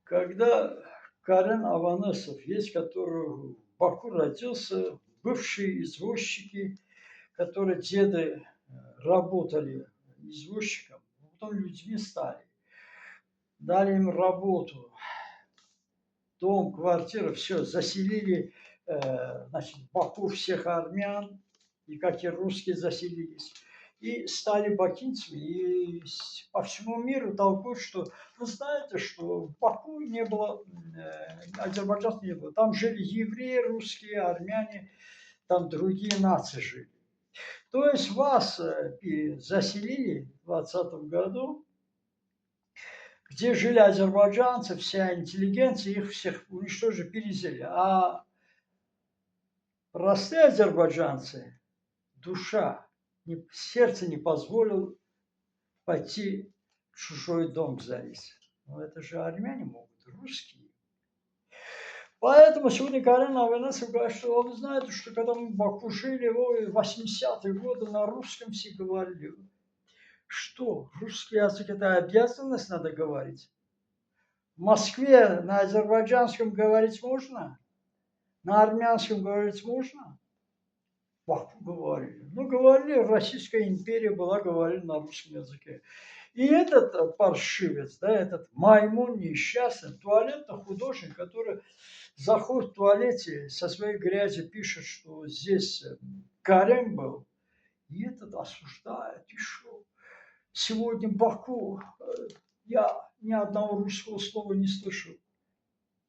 Когда Карен Аванесов есть, который в Баку родился, бывшие извозчики, которые деды работали извозчиком, потом людьми стали, дали им работу, дом, квартира, все, заселили, значит, в Баку всех армян, и как и русские заселились, и стали бакинцами, и по всему миру толкуют, что, вы знаете, что в Баку не было, Азербайджана не было, там жили евреи, русские, армяне, там другие нации жили. То есть вас заселили в 2020 году, где жили азербайджанцы, вся интеллигенция, их всех уничтожили, переселили. А простые азербайджанцы, душа, сердце не позволило пойти в чужой дом залезть. Но это же армяне могут, русские. Поэтому сегодня Карен Аванесов говорит, что вы знаете, что когда мы в Баку жили, в 80-е годы на русском все говорили. Что? Русский язык – это обязанность, надо говорить. В Москве на азербайджанском говорить можно? На армянском говорить можно? Баку говорили. Ну, говорили, Российская империя была, говорили на русском языке. И этот паршивец, да, этот маймун несчастный, туалетный художник, который заходит в туалете, со своей грязью пишет, что здесь Карем был, и этот осуждает, и что? Сегодня Баку, я ни одного русского слова не слышал.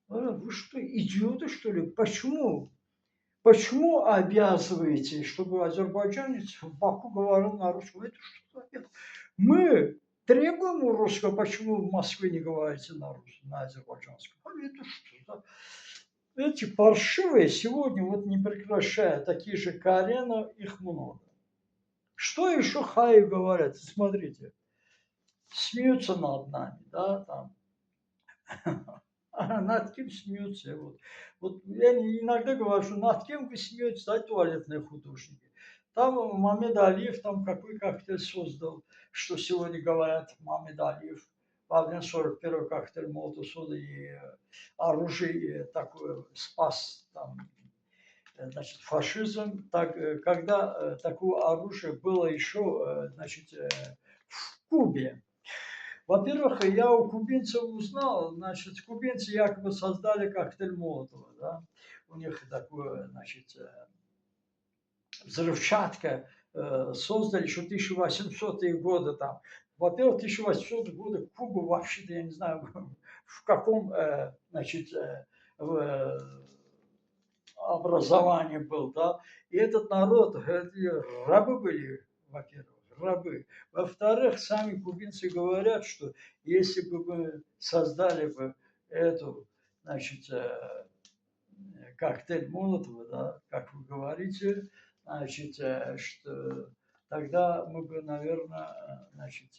Вы что, идиоты, что ли? Почему? Почему обязываете, чтобы азербайджанец в Баку говорил на русском? Это что? Мы требуем у русского, почему в Москве не говорите на русском, на азербайджанском? Это что? Эти паршивые сегодня вот не прекращают, такие же Карена, их много. Что еще хаи говорят? Смотрите, смеются над нами, да, там. Над кем смеются? Вот я иногда говорю, что над кем вы смеетесь, да, туалетные художники. Там Мамед Алиев там какой коктейль создал, что сегодня говорят Мамед Алиев. Во время 41-го коктейль Молотова сода и оружие такое спас там, значит, фашизм. Так, когда такое оружие было еще, значит, в Кубе. Во-первых, я у кубинцев узнал, значит, кубинцы якобы создали коктейль Молотова, да, у них такое, значит, взрывчатка создали еще 1800-е годы там. Во-первых, 1800-е годы Куба вообще-то, я не знаю, в каком, значит, образовании был, да, и этот народ, рабы были, во-первых, рабы. Во-вторых, сами кубинцы говорят, что если бы мы создали бы эту, значит, коктейль Молотова, да, как вы говорите, значит, что тогда мы бы, наверное, значит,